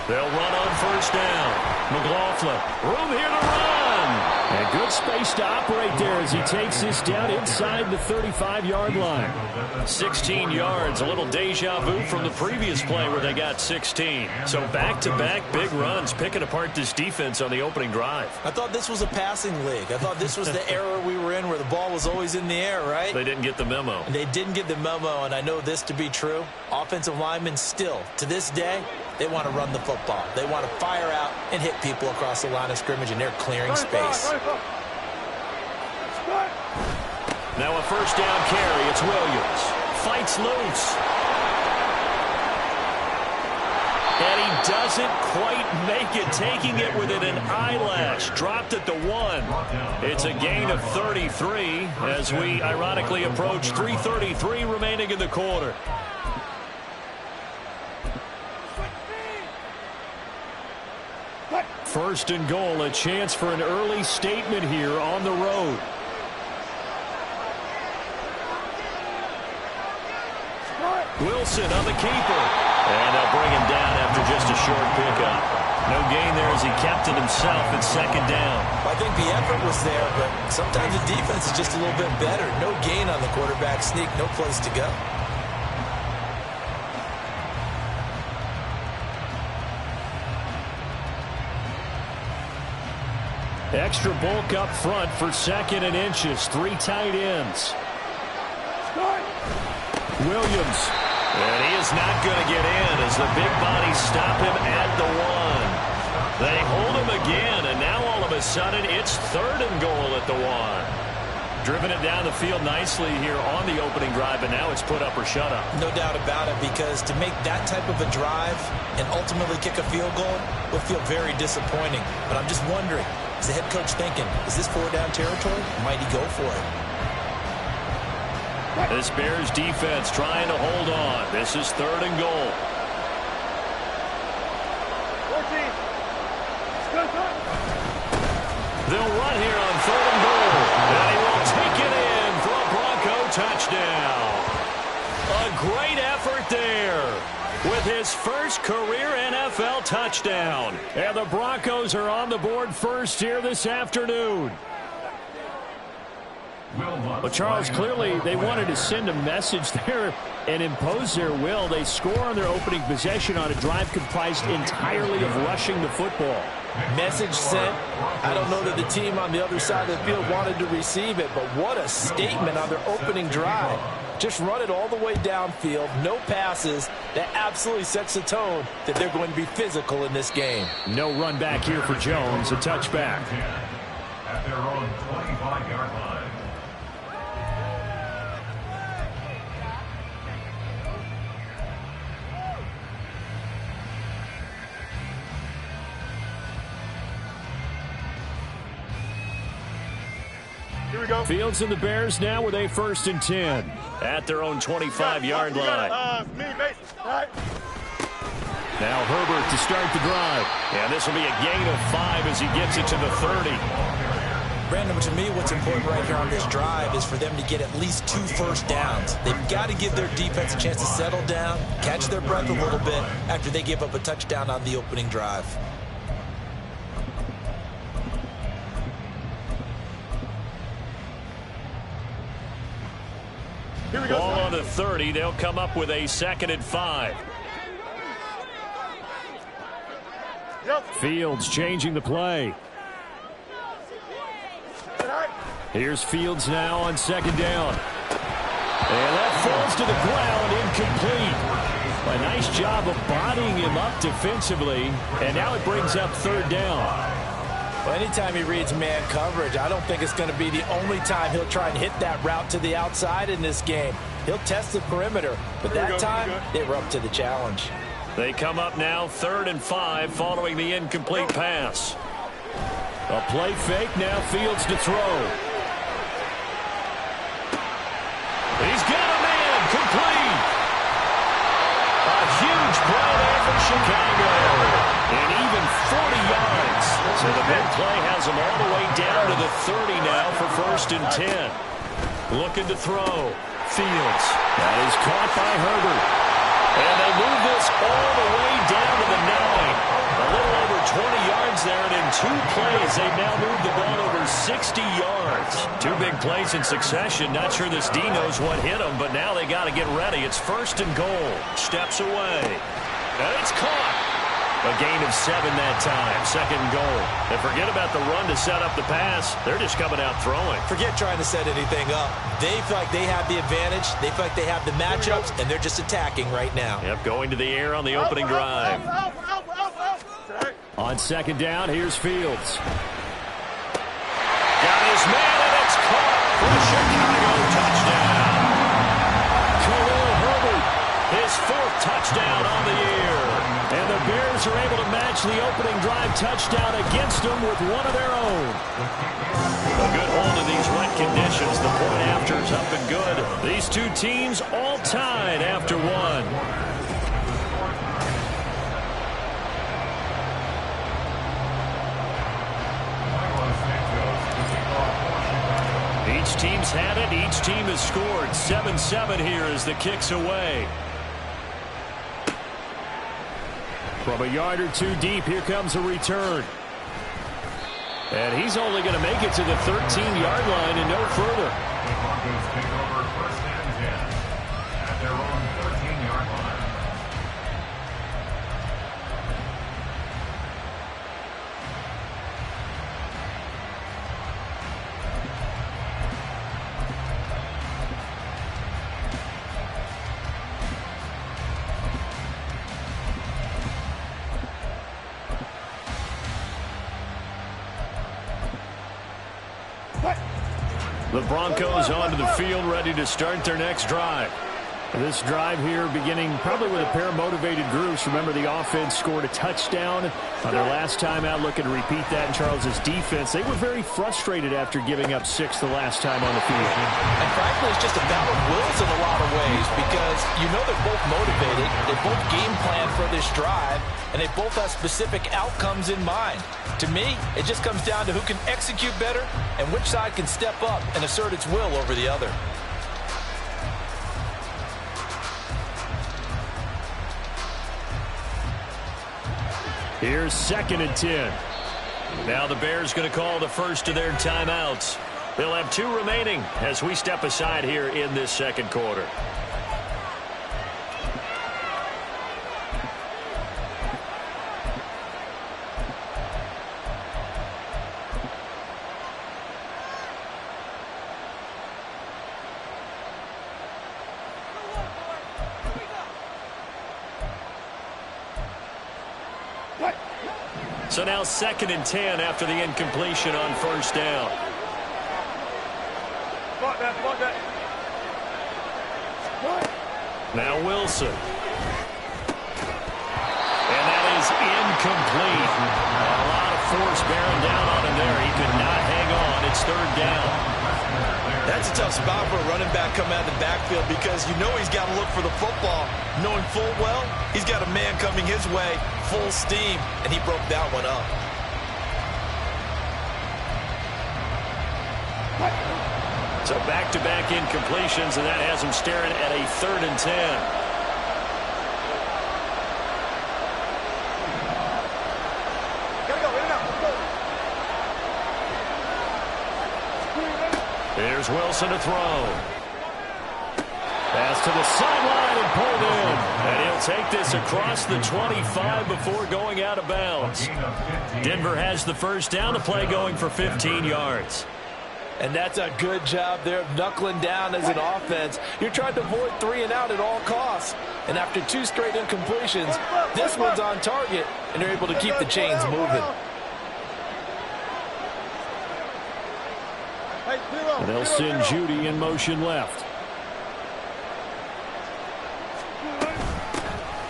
They'll run on first down. McLaughlin, room here to run. And good space to operate there as he takes this down inside the 35-yard line. 16 yards, a little deja vu from the previous play where they got 16. So back-to-back big runs, picking apart this defense on the opening drive. I thought this was a passing league. I thought this was the era we were in where the ball was always in the air, right? They didn't get the memo. And they didn't get the memo, and I know this to be true. Offensive linemen still, to this day, they want to run the football. They want to fire out and hit people across the line of scrimmage, and they're clearing space. Now a first down carry. It's Williams. Fights loose. And he doesn't quite make it, taking it within an eyelash. Dropped at the 1. It's a gain of 33 as we ironically approach 3:33 remaining in the quarter. First and goal, a chance for an early statement here on the road. Wilson on the keeper. And they'll bring him down after just a short pickup. No gain there as he kept it himself at second down. I think the effort was there, but sometimes the defense is just a little bit better. No gain on the quarterback sneak, no place to go. Extra bulk up front for second and inches. 3 tight ends. Williams. And he is not going to get in as the big bodies stop him at the 1. They hold him again, and now all of a sudden it's third and goal at the 1. Driven it down the field nicely here on the opening drive, and now it's put up or shut up. No doubt about it, because to make that type of a drive and ultimately kick a field goal will feel very disappointing. But I'm just wondering, is the head coach thinking, is this 4-down territory? Might he go for it? This Bears defense trying to hold on. This is third and goal. 14. They'll run here on third and goal. And he will take it in for a Bronco touchdown. A great effort there with his first career NFL touchdown. And the Broncos are on the board first here this afternoon. Well, Charles, clearly they wanted to send a message there and impose their will. They score on their opening possession on a drive comprised entirely of rushing the football. Message sent. I don't know that the team on the other side of the field wanted to receive it, but what a statement on their opening drive. Just run it all the way downfield, no passes. That absolutely sets the tone that they're going to be physical in this game. No run back here for Jones, a touchback. At their own 25-yard line. Here we go. Fields and the Bears now with a 1st and 10 at their own 25-yard line. Now Herbert to start the drive. And this will be a gain of 5 as he gets it to the 30. Brandon, to me, what's important right here on this drive is for them to get at least 2 first downs. They've got to give their defense a chance to settle down, catch their breath a little bit after they give up a touchdown on the opening drive. Here we go. Ball on the 30. They'll come up with a 2nd and 5. Yep. Fields changing the play. Here's Fields now on 2nd down. And that falls to the ground, incomplete. A nice job of bodying him up defensively. And now it brings up 3rd down. Well, anytime he reads man coverage, I don't think it's going to be the only time he'll try and hit that route to the outside in this game. He'll test the perimeter, but that time they were up to the challenge. They come up now 3rd and 5 following the incomplete pass. A play fake, now Fields to throw. He's got a man, complete. A huge play there for Chicago. And even 40 yards. So the big play has them all the way down to the 30 now for 1st and 10. Looking to throw. Fields. That is caught by Herbert. And they move this all the way down to the 9. A little over 20 yards there, and in 2 plays, they've now moved the ball over 60 yards. 2 big plays in succession. Not sure this D knows what hit them, but now they got to get ready. It's 1st and goal. Steps away. And it's caught. A gain of 7 that time. 2nd and goal. And forget about the run to set up the pass. They're just coming out throwing. Forget trying to set anything up. They feel like they have the advantage. They feel like they have the matchups, and they're just attacking right now. Yep, going to the air on the opening drive. On 2nd down, here's Fields. Got his man, and it's caught for the Chicago touchdown. Khalil Herbert, his 4th touchdown on the year. And the Bears are able to match the opening drive touchdown against them with one of their own. A good hold of these wet conditions. The point after is up and good. These 2 teams all tied after 1. Each team's had it. Each team has scored. 7-7 here as the kick's away. From a yard or 2 deep, here comes a return. And he's only going to make it to the 13-yard line and no further. The Broncos take over 1st and 10 at their own 13-yard line. The Broncos onto the field, ready to start their next drive. This drive here beginning probably with a pair of motivated groups. Remember, the offense scored a touchdown on their last time out, looking to repeat that in Charles's defense. They were very frustrated after giving up 6 the last time on the field. And frankly, it's just a battle of wills in a lot of ways because you know they're both motivated, they both game plan for this drive, and they both have specific outcomes in mind. To me, it just comes down to who can execute better and which side can step up and assert its will over the other. Here's 2nd and 10. Now the Bears going to call the first of their timeouts. They'll have 2 remaining as we step aside here in this 2nd quarter. So now 2nd and 10 after the incompletion on 1st down. Block that, block that. Now Wilson. And that is incomplete. A lot of force bearing down on him there. He could not hang on. It's 3rd down. That's a tough spot for a running back coming out of the backfield because you know he's got to look for the football, knowing full well he's got a man coming his way, full steam, and he broke that one up. So back-to-back incompletions, and that has him staring at a 3rd and 10. Gotta go, in and out, let's go. Here's Wilson to throw. Pass to the sideline and pulled in. And he'll take this across the 25 before going out of bounds. Denver has the 1st down, the play going for 15 yards. And that's a good job there of knuckling down as an offense. You're trying to avoid 3 and out at all costs. And after 2 straight incompletions, this one's on target, and they're able to keep the chains moving. And they'll send Judy in motion left.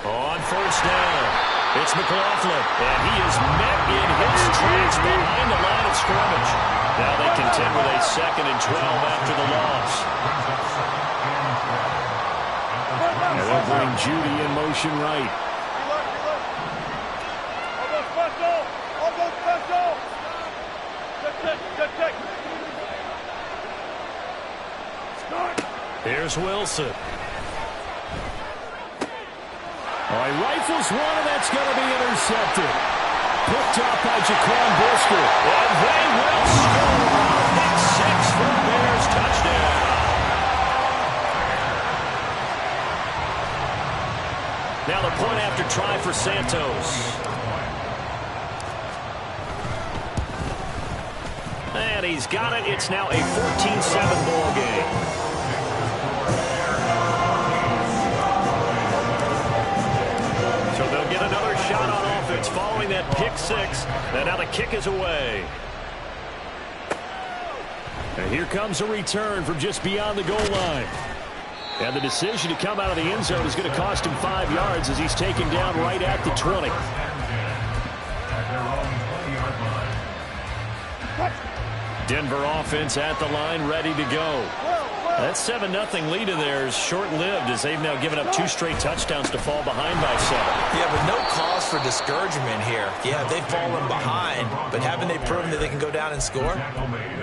On 1st down, it's McLaughlin, and he is met in his tracks behind the line of scrimmage. Now they contend with a 2nd and 12 after the loss. And they'll bring Judy in motion right. Here's Wilson. Oh, he rifles one, and that's going to be intercepted. Picked up by Jaquan Brisker. And they will score. Pick six for the Bears. Touchdown. Now the point after try for Santos. And he's got it. It's now a 14-7 ball game. So they'll get another shot on offense following that pick six. And now the kick is away. And here comes a return from just beyond the goal line. And the decision to come out of the end zone is going to cost him 5 yards as he's taken down right at the 20. Denver offense at the line, ready to go. That 7-0 lead of theirs short-lived as they've now given up 2 straight touchdowns to fall behind by 7. Yeah, but no cause for discouragement here. Yeah, they've fallen behind, but haven't they proven that they can go down and score?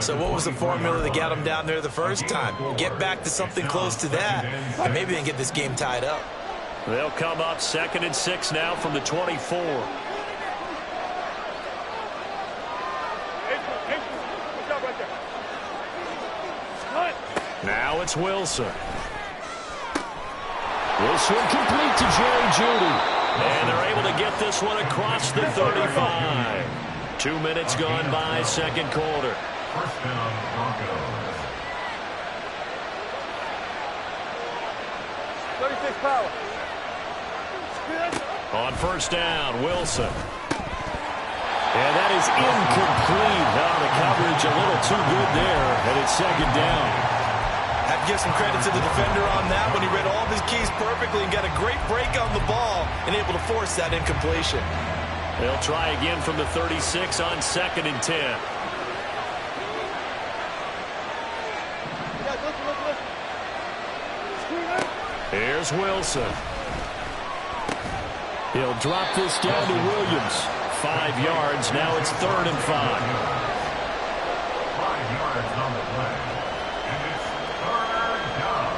So what was the formula that got them down there the first time? Get back to something close to that, and maybe they can get this game tied up. They'll come up 2nd and 6 now from the 24. Now it's Wilson. Wilson complete to Jerry Jeudy. And they're able to get this one across the 35. 2 minutes gone by, second quarter. First down, Broncos. 36 power. On first down, Wilson. And that is incomplete. Now the coverage a little too good there, and it's second down. Have to give some credit to the defender on that when he read all of his keys perfectly and got a great break on the ball and able to force that incompletion. They'll try again from the 36 on 2nd and 10. Here's Wilson. He'll drop this down to Williams. 5 yards. Now it's 3rd and 5. 5 yards on the play. And it's 3rd down.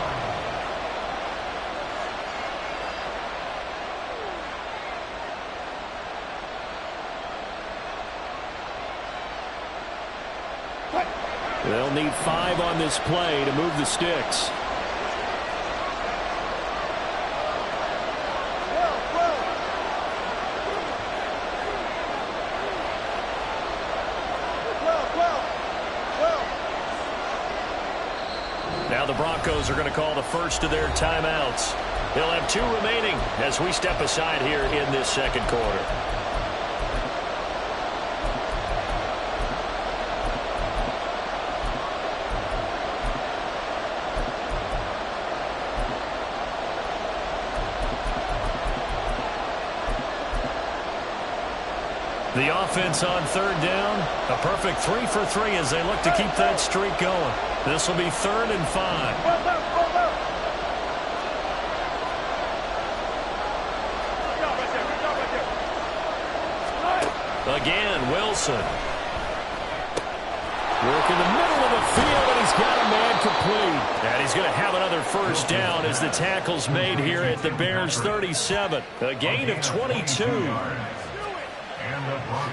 They'll need 5 on this play to move the sticks. Now the Broncos are going to call the first of their timeouts. They'll have 2 remaining as we step aside here in this second quarter. The offense on 3rd down, a perfect 3 for 3 as they look to keep that streak going. This will be 3rd and 5. Again, Wilson. Work in the middle of the field, and he's got a man complete. And he's going to have another first down as the tackle's made here at the Bears' 37. A gain of 22.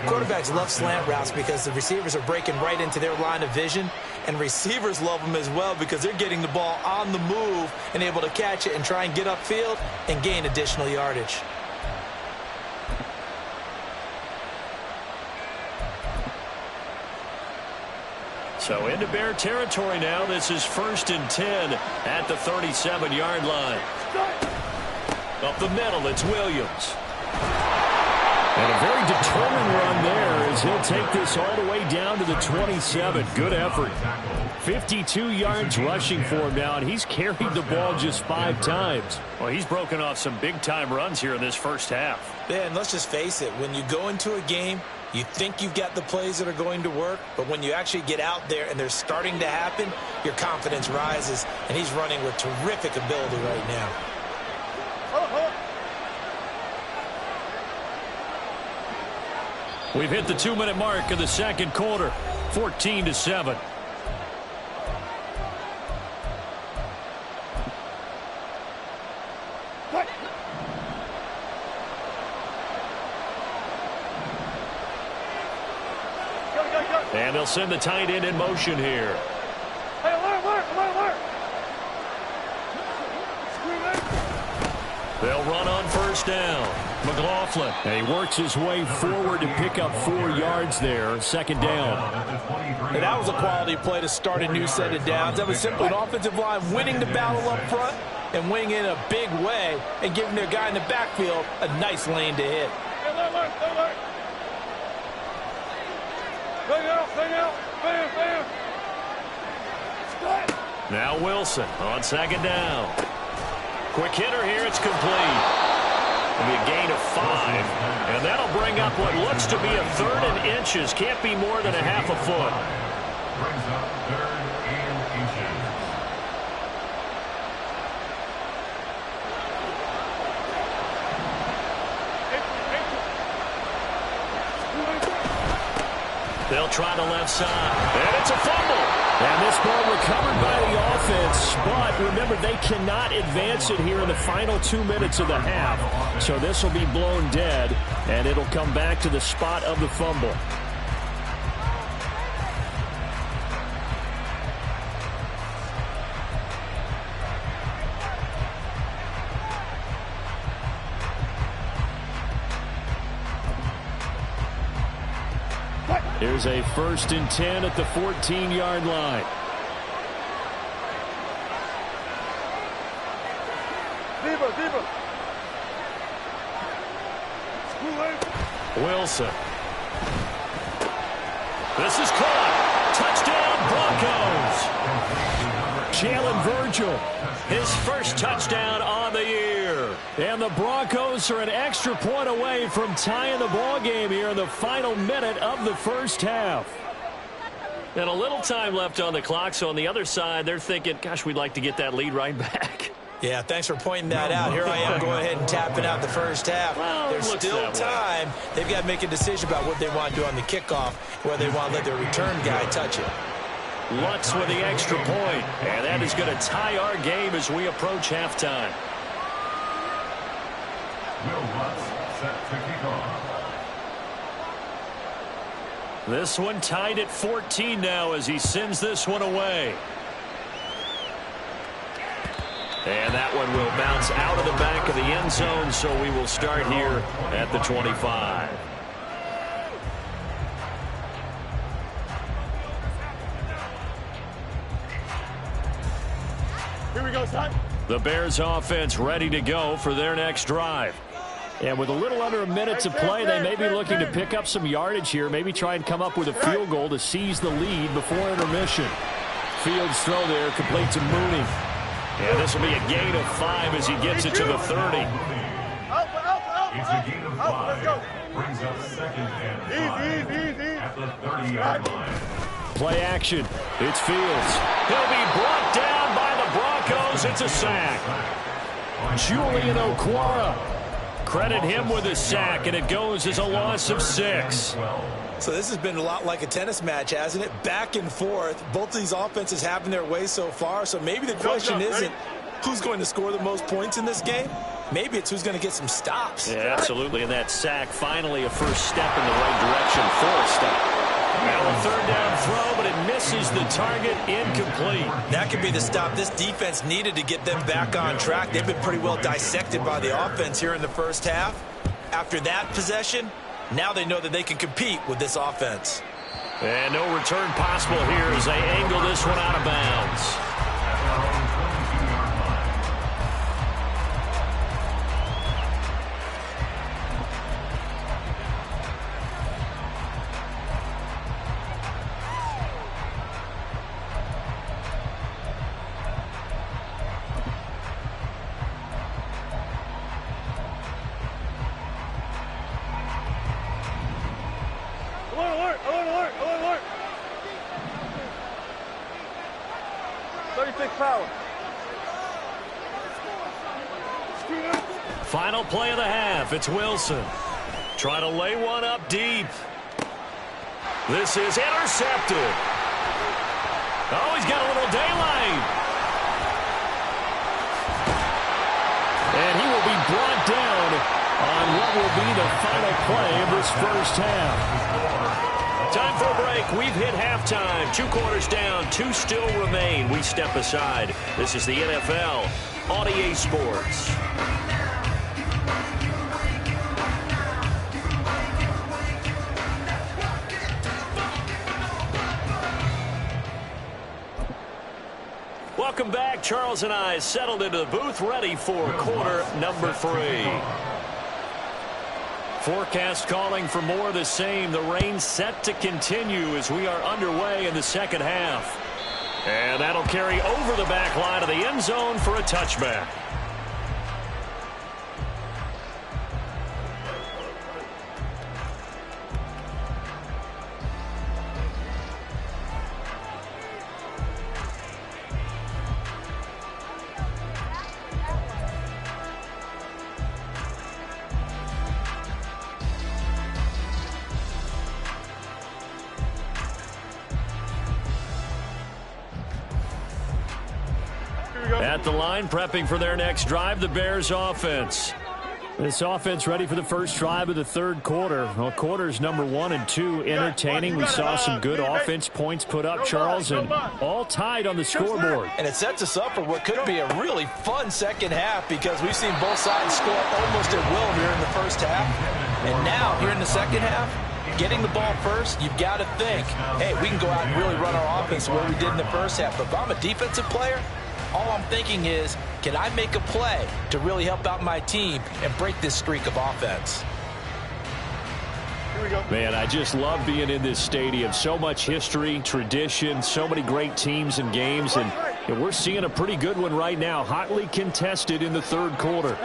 Quarterbacks love slant routes because the receivers are breaking right into their line of vision, and receivers love them as well because they're getting the ball on the move and able to catch it and try and get upfield and gain additional yardage. So into Bear territory now. This is 1st and 10 at the 37-yard line. Up the middle, it's Williams. And a very determined run there as he'll take this all the way down to the 27. Good effort. 52 yards rushing for him now, and he's carried the ball just 5 times. Well, he's broken off some big-time runs here in this first half. Yeah, and let's just face it. When you go into a game, you think you've got the plays that are going to work, but when you actually get out there and they're starting to happen, your confidence rises, and he's running with terrific ability right now. We've hit the 2-minute mark of the second quarter. 14-7. And they'll send the tight end in motion here. Hey, alert. They'll run on first down. McLaughlin. And he works his way forward to pick up 4 yards there. Second down. And that was a quality play to start a new set of downs. That was simply an offensive line winning the battle up front and winning in a big way and giving their guy in the backfield a nice lane to hit. Bam. Now Wilson on second down. Quick hitter here. It's complete. It'll be a gain of 5. And that'll bring up what looks to be a 3rd and inches. Can't be more than a half a foot. Brings up 3rd and inches. They'll try the left side. And it's a fumble. And this ball recovered by the offense. But remember, they cannot advance it here in the final 2 minutes of the half. So this will be blown dead. And it'll come back to the spot of the fumble. Here's a 1st and 10 at the 14-yard line. Deeper. Wilson. This is caught. Touchdown, Broncos. Jalen Virgil, his first touchdown on the year. And the Broncos are an extra point away from tying the ball game here in the final minute of the first half. And a little time left on the clock, so on the other side, they're thinking, gosh, we'd like to get that lead right back. Yeah, thanks for pointing that out. Here I am going ahead and tapping out the first half. Well, there's still time. They've got to make a decision about what they want to do on the kickoff, whether they want to let their return guy touch it. Lutz with the extra point, and that is going to tie our game as we approach halftime. Will Lutz set to kick off. This one tied at 14 now as he sends this one away. And that one will bounce out of the back of the end zone, so we will start here at the 25. Here we go, son. The Bears offense ready to go for their next drive. And with a little under a minute to play, they may be looking to pick up some yardage here, maybe try and come up with a field goal to seize the lead before intermission. Fields throw there, complete to Mooney. And this will be a gain of 5 as he gets it to the 30. It's a gain of 5. Brings up 2nd and 5. Easy. At the 30-yard line. Play action. It's Fields. He'll be brought down by the Broncos. It's a sack. Julian Okwara. Credit him with a sack, and it goes as a loss of 6. So this has been a lot like a tennis match, hasn't it? Back and forth. Both of these offenses having their way so far. So maybe the question isn't who's going to score the most points in this game. Maybe it's who's going to get some stops. Yeah, absolutely. And that sack, finally a first step in the right direction for a stop. Now a 3rd down throw, but it misses the target, incomplete. That could be the stop this defense needed to get them back on track. They've been pretty well dissected by the offense here in the first half. After that possession, now they know that they can compete with this offense. And no return possible here as they angle this one out of bounds. Alert. 36 power. Final play of the half. It's Wilson. Try to lay one up deep. This is intercepted. Oh, he's got a little daylight. And he will be brought down on what will be the final play of this first half. Time for a break. We've hit halftime. 2 quarters down. 2 still remain. We step aside. This is the NFL on EA Sports. Welcome back. Charles and I settled into the booth, ready for quarter number 3. Forecast calling for more of the same. The rain set to continue as we are underway in the second half. And that'll carry over the back line of the end zone for a touchback. At the line, prepping for their next drive, the Bears offense. This offense ready for the first drive of the third quarter. Well, quarters number 1 and 2 entertaining. We saw some good offense points put up, Charles, and all tied on the scoreboard. And it sets us up for what could be a really fun second half because we've seen both sides score almost at will here in the first half. And now, here in the second half, getting the ball first, you've got to think, hey, we can go out and really run our offense the way we did in the first half. But if I'm a defensive player, all I'm thinking is, can I make a play to really help out my team and break this streak of offense? Here we go. Man, I just love being in this stadium. So much history, tradition, so many great teams and games. And we're seeing a pretty good one right now, hotly contested in the third quarter.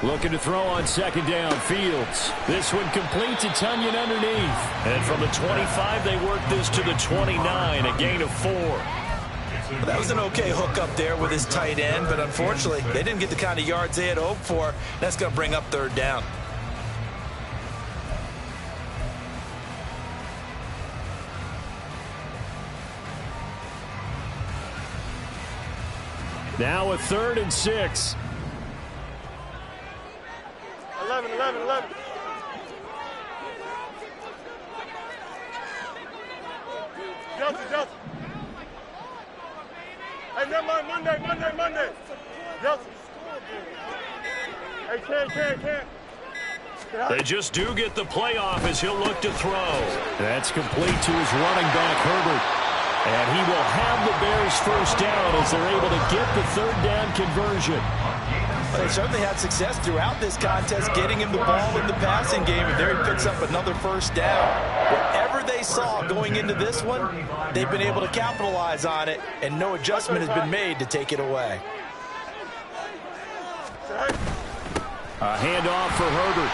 Looking to throw on second down, Fields. This one complete to Tunyon underneath. And from the 25, they work this to the 29, a gain of 4. Well, that was an okay hook up there with his tight end, but unfortunately, they didn't get the kind of yards they had hoped for. That's going to bring up third down. Now a 3rd and 6. 11. Justin. Hey, never mind. Monday. Justin. Hey, Ken. They just do get the playoff as he'll look to throw. That's complete to his running back, Herbert. And he will have the Bears first down as they're able to get the third down conversion. Well, they certainly had success throughout this contest getting him the ball in the passing game, and there he picks up another first down. Whatever they saw going into this one, they've been able to capitalize on it, and no adjustment has been made to take it away. A handoff for Herbert.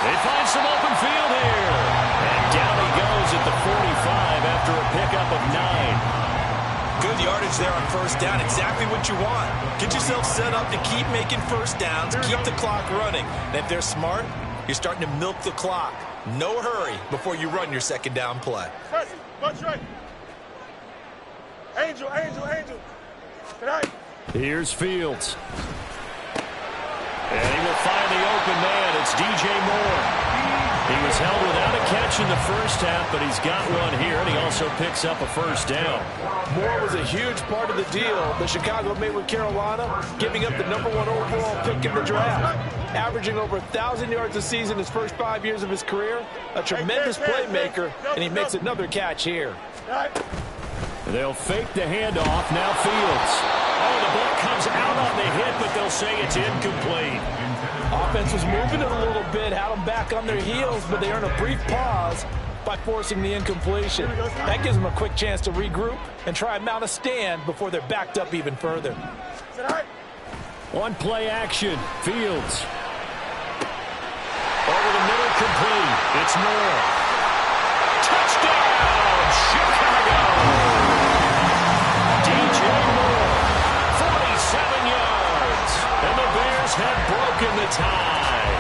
They find some open field here. And down he goes at the 45 after a pickup of 9. Good yardage there on first down. Exactly what you want. Get yourself set up to keep making first downs, keep the clock running. And if they're smart, you're starting to milk the clock. No hurry before you run your second down play. Watch right. Angel. Tonight. Here's Fields. And he will find the open man. It's DJ Moore. He was held without a catch in the first half, but he's got one here, and he also picks up a first down. Moore was a huge part of the deal that Chicago made with Carolina, giving up the #1 overall pick in the draft. Averaging over 1,000 yards a season his first 5 years of his career. A tremendous playmaker, and he makes another catch here. They'll fake the handoff. Now Fields. Oh, the ball comes out on the hit, but they'll say it's incomplete. Offense was moving it a little bit, had them back on their heels, but they earn a brief pause by forcing the incompletion. That gives them a quick chance to regroup and try and mount a stand before they're backed up even further. One play action. Fields. Over the middle, complete. It's Moore. Touchdown, Chicago! DJ Moore, 47 yards. And the Bears have broken the tie.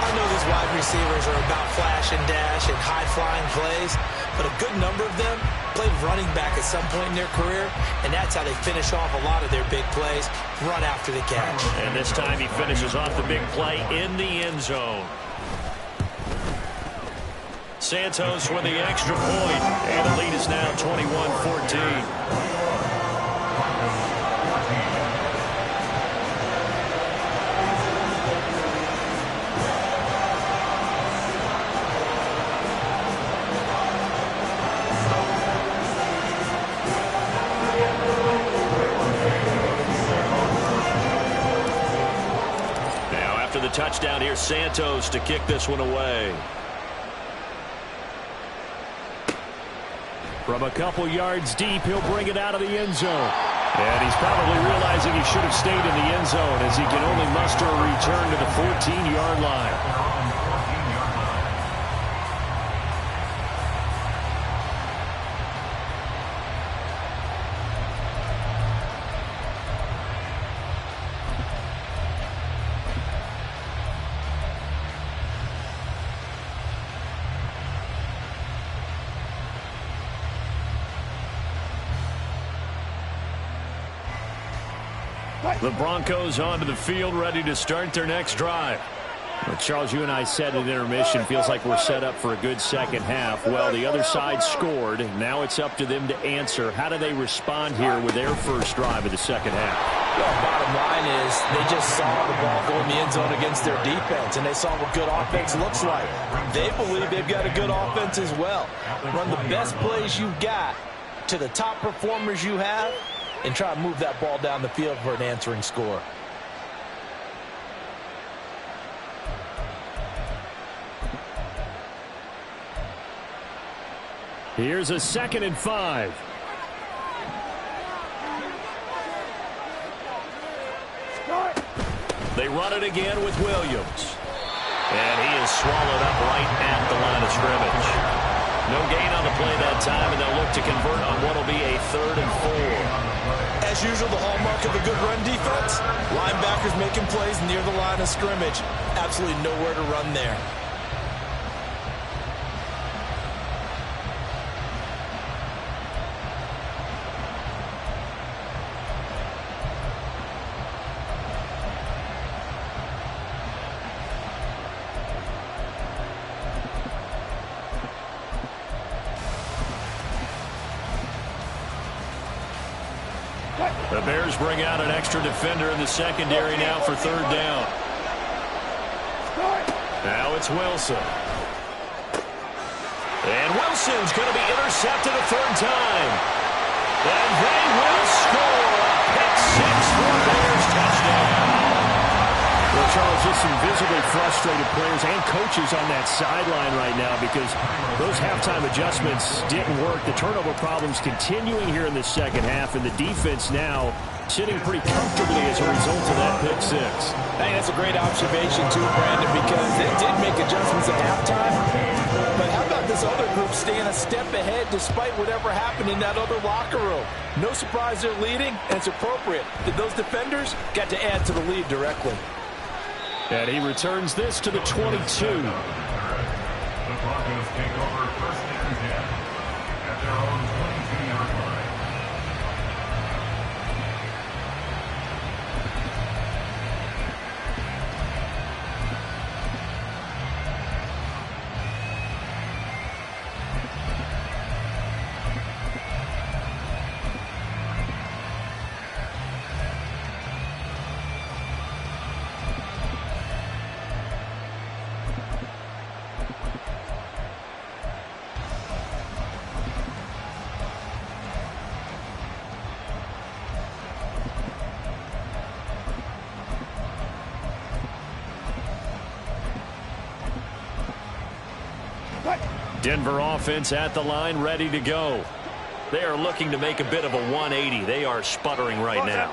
I know these wide receivers are about flash and dash and high but a good number of them played running back at some point in their career, and that's how they finish off a lot of their big plays, run after the catch. And this time he finishes off the big play in the end zone. Santos with the extra point, and the lead is now 21-14. Touchdown here, Santos to kick this one away. From a couple yards deep, he'll bring it out of the end zone. And he's probably realizing he should have stayed in the end zone as he can only muster a return to the 14-yard line. The Broncos onto the field, ready to start their next drive. Well, Charles, you and I said at intermission, feels like we're set up for a good second half. Well, the other side scored. Now it's up to them to answer. How do they respond here with their first drive of the second half? Well, bottom line is they just saw the ball go in the end zone against their defense, and they saw what good offense looks like. They believe they've got a good offense as well. Run the best plays you've got to the top performers you have, and try to move that ball down the field for an answering score. Here's a 2nd and 5. They run it again with Williams. And he is swallowed up right at the line of scrimmage. No gain on the play that time, and they'll look to convert on what will be a 3rd and 4. As usual, the hallmark of a good run defense, linebackers making plays near the line of scrimmage. Absolutely nowhere to run there. The Bears bring out an extra defender in the secondary now for 3rd down. Now it's Wilson. And Wilson's going to be intercepted a 3rd time. And they will score a pick 6 for a Bears touchdown. Well, Charles, just some visibly frustrated players and coaches on that sideline right now because those halftime adjustments didn't work. The turnover problems continuing here in the second half, and the defense now sitting pretty comfortably as a result of that pick 6. I think that's a great observation, too, Brandon, because they did make adjustments at halftime. But how about this other group staying a step ahead despite whatever happened in that other locker room? No surprise they're leading, and it's appropriate that those defenders got to add to the lead directly. And he returns this to the 22. The Broncos take over 1st and 10 at their own 22-yard line. Denver offense at the line, ready to go. They are looking to make a bit of a 180. They are sputtering right now.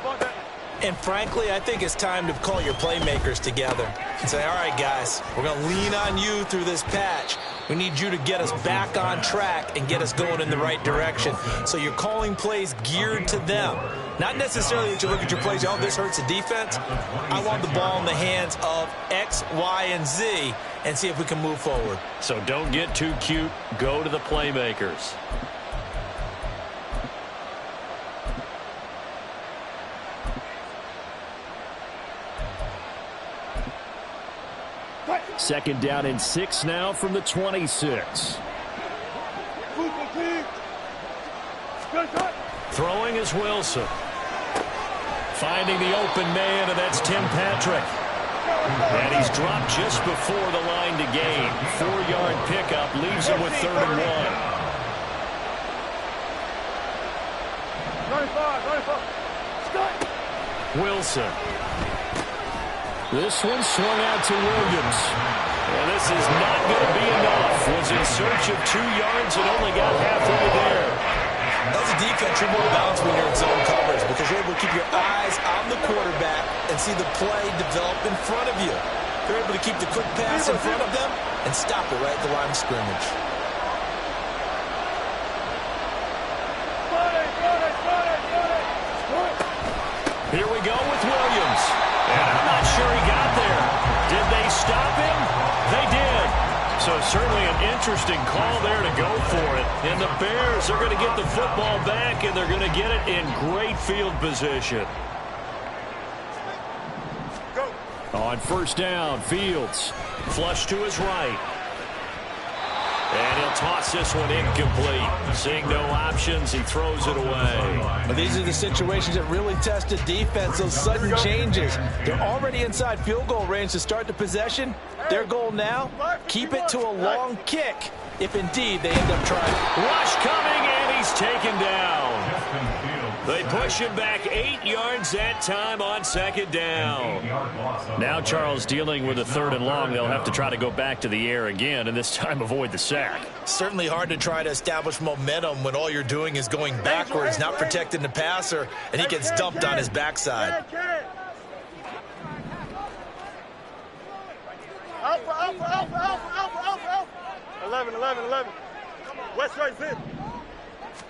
And frankly, I think it's time to call your playmakers together and say, all right, guys, we're going to lean on you through this patch. We need you to get us back on track and get us going in the right direction. So you're calling plays geared to them. Not necessarily that you look at your plays, oh, this hurts the defense. I want the ball in the hands of X, Y, and Z and see if we can move forward. So don't get too cute. Go to the playmakers. Second down and 6 now from the 26. Throwing is Wilson. Finding the open man, and that's Tim Patrick. And he's dropped just before the line to gain. 4-yard pickup leaves him with 3rd and 1. Wilson. This one swung out to Williams. And this is not going to be enough. Was in search of 2 yards and only got halfway there. As a defense, you're more balanced when you're in zone coverage because you're able to keep your eyes on the quarterback and see the play develop in front of you. You're able to keep the quick pass in front of them and stop it right at the line of scrimmage. Here we go with Williams. And I'm not sure he got there. Did they stop him? They did. So certainly an interesting call there to go for it. And the Bears are going to get the football back, and they're going to get it in great field position. Go. On first down, Fields. Flush to his right. And he'll toss this one incomplete. Seeing no options, he throws it away. But these are the situations that really test the defense, those sudden changes. They're already inside field goal range to start the possession. Their goal now, keep it to a long kick, if indeed they end up trying. Rush coming, and he's taken down. They push him back 8 yards that time on second down. Now Charles dealing with a 3rd and long. They'll have to try to go back to the air again, and this time avoid the sack. Certainly hard to try to establish momentum when all you're doing is going backwards, not protecting the passer, and he gets dumped on his backside. Alpha. 11. West right's in.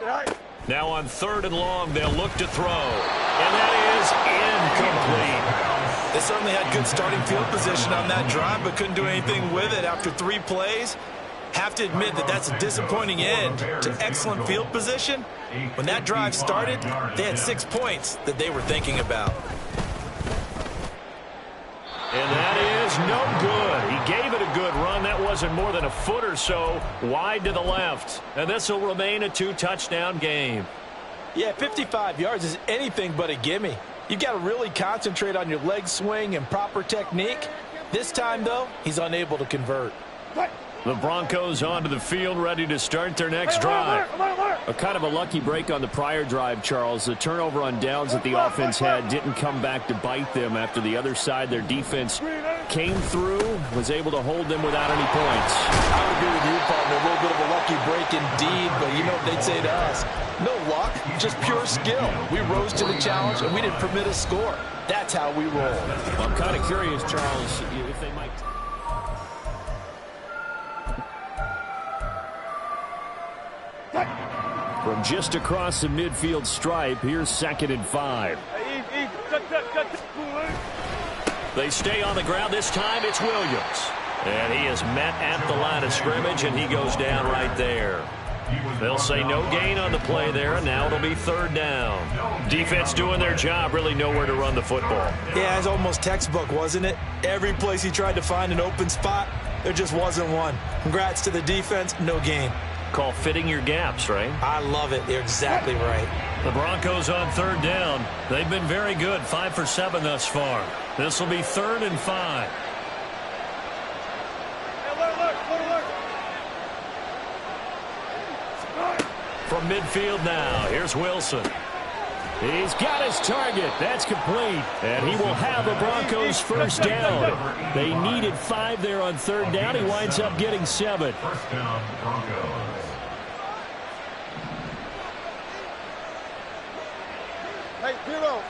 Right. Now on 3rd and long, they'll look to throw. And that is incomplete. They certainly had good starting field position on that drive, but couldn't do anything with it after 3 plays. Have to admit that that's a disappointing end to excellent field position. When that drive started, they had 6 points that they were thinking about. And that is no good. He gave it a good run. That wasn't more than a foot or so wide to the left. And this will remain a 2-touchdown game. Yeah, 55 yards is anything but a gimme. You've got to really concentrate on your leg swing and proper technique. This time, though, he's unable to convert. The Broncos onto the field, ready to start their next drive. A kind of a lucky break on the prior drive, Charles. The turnover on downs that the offense had didn't come back to bite them after the other side. Their defense came through, was able to hold them without any points. I would agree with you, partner. A little bit of a lucky break indeed, but you know what they'd say to us. No luck, just pure skill. We rose to the challenge, and we didn't permit a score. That's how we roll. I'm kind of curious, Charles, if they might... From just across the midfield stripe, here's 2nd and 5. They stay on the ground. This time it's Williams. And he is met at the line of scrimmage, and he goes down right there. They'll say no gain on the play there, and now it'll be 3rd down. Defense doing their job, really nowhere to run the football. Yeah, it's almost textbook, wasn't it? Every place he tried to find an open spot, there just wasn't one. Congrats to the defense, no gain. Call fitting your gaps, right? I love it. You're exactly right. The Broncos on 3rd down. They've been very good, 5 for 7 thus far. This will be 3rd and 5. From midfield now, here's Wilson. He's got his target. That's complete. And he will have the Broncos first down. They needed 5 there on 3rd down. He winds up getting 7. First down, Broncos. Hey, 0.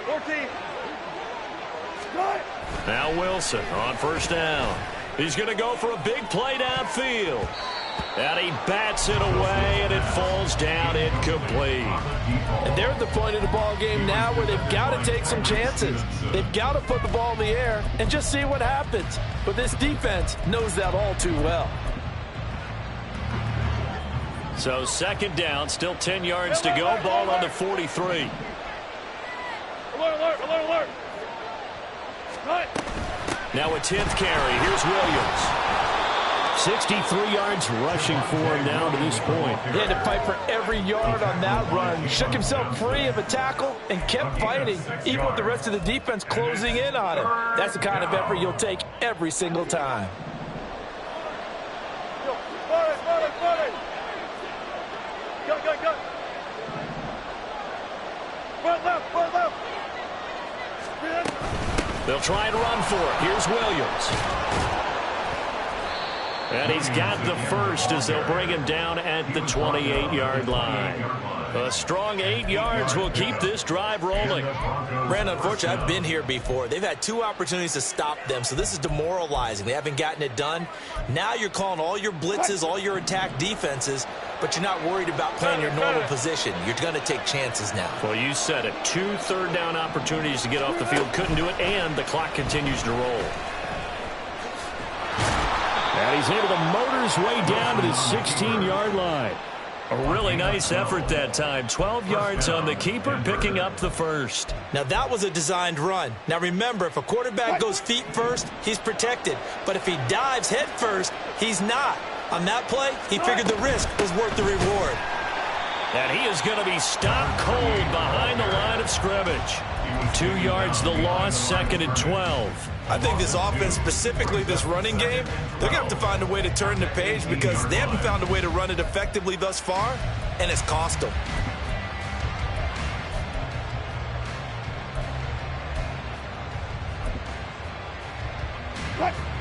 14. Now Wilson on first down. He's going to go for a big play downfield. And he bats it away, and it falls down incomplete. And they're at the point of the ball game now where they've got to take some chances. They've got to put the ball in the air and just see what happens. But this defense knows that all too well. So second down, still 10 yards to go. Ball on the 43. Alert, alert, alert, alert. Now a 10th carry. Here's Williams. 63 yards rushing for him now to this point. He had to fight for every yard on that run. Shook himself free of a tackle and kept fighting, even with the rest of the defense closing in on him. That's the kind of effort you'll take every single time. Go. Front left. They'll try and run for it. Here's Williams. And he's got the first as they'll bring him down at the 28-yard line. A strong 8 yards will keep this drive rolling. Brandon, unfortunately, I've been here before. They've had 2 opportunities to stop them, so this is demoralizing. They haven't gotten it done. Now you're calling all your blitzes, all your attack defenses, but you're not worried about playing your normal position. You're going to take chances now. Well, you said it. 2 third-down opportunities to get off the field. Couldn't do it, and the clock continues to roll. And he's able to motor his way down to the 16-yard line. A really nice effort that time. 12 yards on the keeper, picking up the first. Now, that was a designed run. Now, remember, if a quarterback goes feet first, he's protected. But if he dives head first, he's not. On that play, he figured the risk was worth the reward. And he is going to be stopped cold behind the line of scrimmage. 2 yards the loss, 2nd and 12. I think this offense, specifically this running game, they're going to have to find a way to turn the page because they haven't found a way to run it effectively thus far, and it's cost them.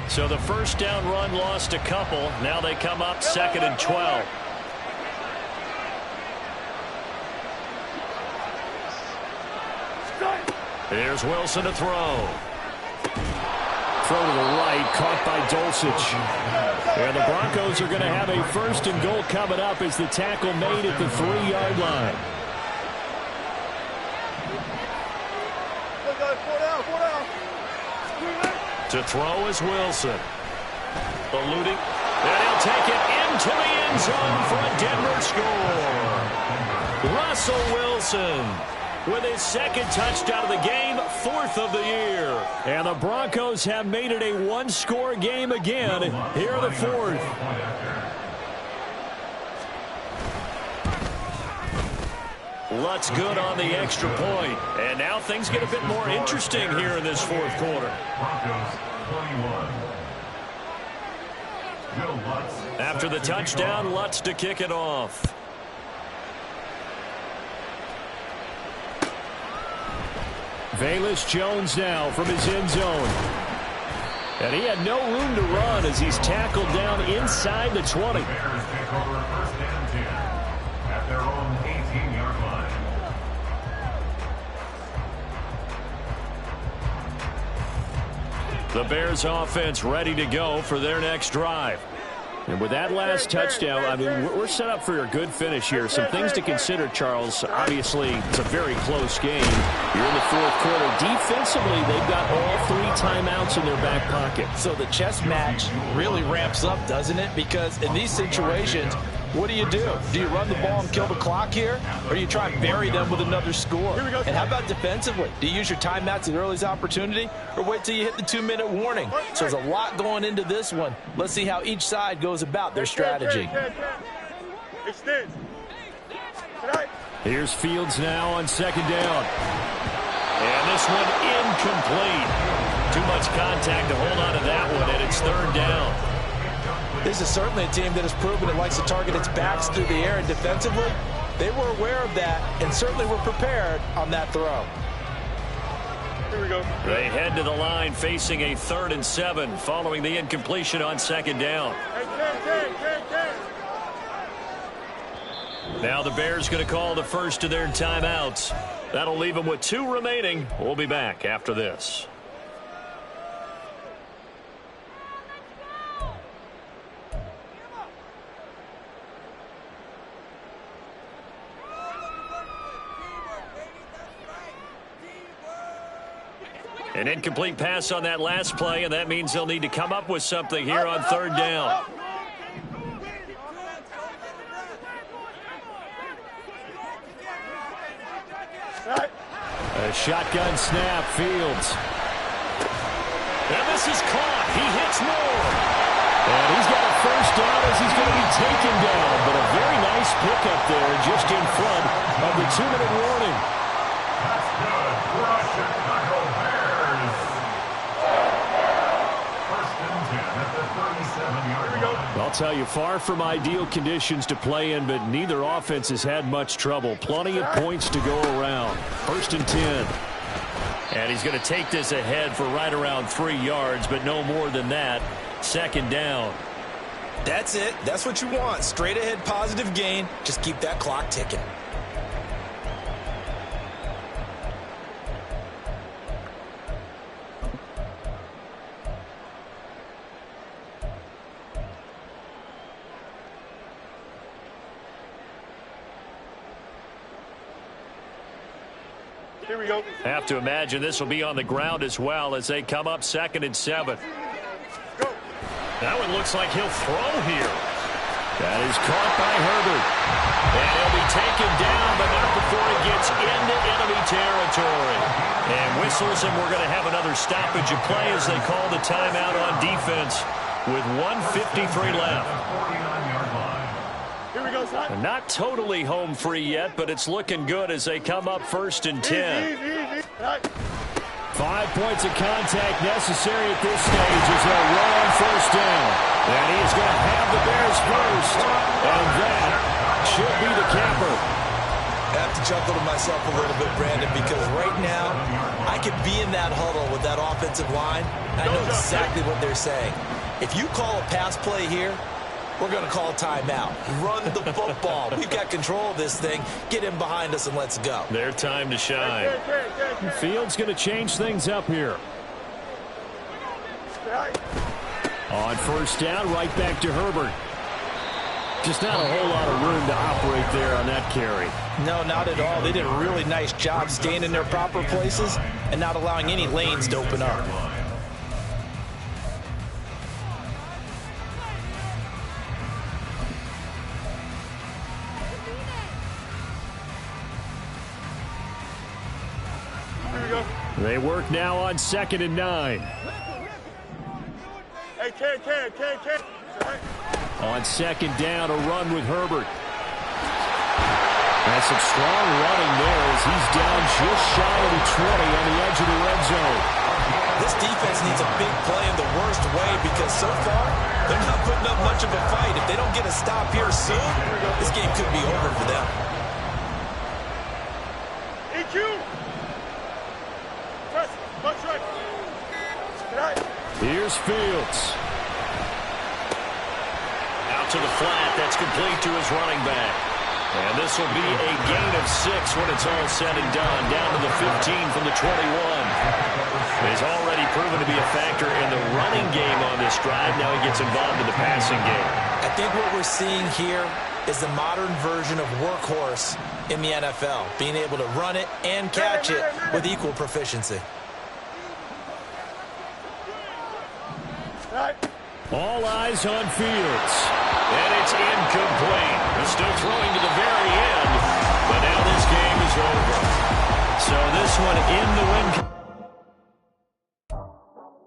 So the first down run lost a couple. Now they come up 2nd and 12. Here's Wilson to throw. Throw to the right, caught by Dulcich. And the Broncos are going to have a 1st and goal coming up as the tackle made at the 3-yard line. To throw is Wilson. Eluding. And he'll take it into the end zone for a Denver score. Russell Wilson with his 2nd touchdown of the game, 4th of the year. And the Broncos have made it a 1-score game again here in the 4th. Lutz good on the extra point. And now things get a bit more interesting here in this 4th quarter. After the touchdown, Lutz to kick it off. Velus Jones now from his end zone. And he had no room to run as he's tackled down inside the 20. At their own 18-yard line. The Bears offense ready to go for their next drive. And with that last touchdown, I mean, we're set up for a good finish here. Some things to consider, Charles. Obviously, it's a very close game. You're in the 4th quarter. Defensively, they've got all 3 timeouts in their back pocket. So the chess match really ramps up, doesn't it? Because in these situations, what do? Do you run the ball and kill the clock here? Or do you try and bury them with another score? And how about defensively? Do you use your timeouts at earliest opportunity? Or wait till you hit the 2-minute warning? So there's a lot going into this one. Let's see how each side goes about their strategy. Extend. Here's Fields now on 2nd down. And this one incomplete. Too much contact to hold on to that one, and it's 3rd down. This is certainly a team that has proven it likes to target its backs through the air, and defensively, they were aware of that and certainly were prepared on that throw. Here we go. They head to the line facing a 3rd and 7 following the incompletion on 2nd down. Hey, 10. Now the Bears going to call the first of their timeouts. That'll leave them with 2 remaining. We'll be back after this. An incomplete pass on that last play, and that means they'll need to come up with something here on 3rd down. A shotgun snap, Fields. And this is caught. He hits Moore. And he's got a first down as he's going to be taken down. But a very nice pickup there just in front of the 2-minute warning. That's good for a Chicago Bears. 1st and 10 at the 37-yard line. I'll tell you, far from ideal conditions to play in, but neither offense has had much trouble. Plenty of points to go around. 1st and 10. And he's going to take this ahead for right around 3 yards, but no more than that. 2nd down. That's it. That's what you want. Straight ahead positive gain. Just keep that clock ticking. Here we go. Have to imagine this will be on the ground as well as they come up 2nd and 7. Go. Now it looks like he'll throw here. That is caught by Herbert. And he'll be taken down, but not before he gets into enemy territory. And whistles, and we're going to have another stoppage of play as they call the timeout on defense with 1:53 left. 49-yard line. Here we go, son. Not totally home free yet, but it's looking good as they come up 1st and 10. Easy. Right. 5 points of contact necessary at this stage as they'll run on 1st down. And he is going to have the Bears first. And that should be the capper. I have to chuckle to myself a little bit, Brandon, because right now I could be in that huddle with that offensive line. And I know exactly what they're saying. If you call a pass play here, we're going to call timeout. Run the football. We've got control of this thing. Get in behind us and let's go. Their time to shine. Fields going to change things up here. Right. On 1st down, right back to Herbert. Just not a whole lot of room to operate there on that carry. No, not at all. They did a really nice job staying in their proper places and not allowing any lanes to open up. They work now on 2nd and 9. Hey, Ken. Right. On 2nd down, a run with Herbert. And some strong running there as he's down just shy of the 20 on the edge of the red zone. This defense needs a big play in the worst way because so far they're not putting up much of a fight. If they don't get a stop here soon, this game could be over for them. EQ. Press. Punch right. Right. Here's Fields. Out to the flat. That's complete to his running back. And this will be a gain of 6 when it's all said and done. Down to the 15 from the 21. He's already proven to be a factor in the running game on this drive. Now he gets involved in the passing game. I think what we're seeing here is the modern version of workhorse in the NFL. Being able to run it and catch it with equal proficiency. Right. All eyes on Fields. And it's incomplete. He's still throwing to the very end. But now this game is over. So this one in the win.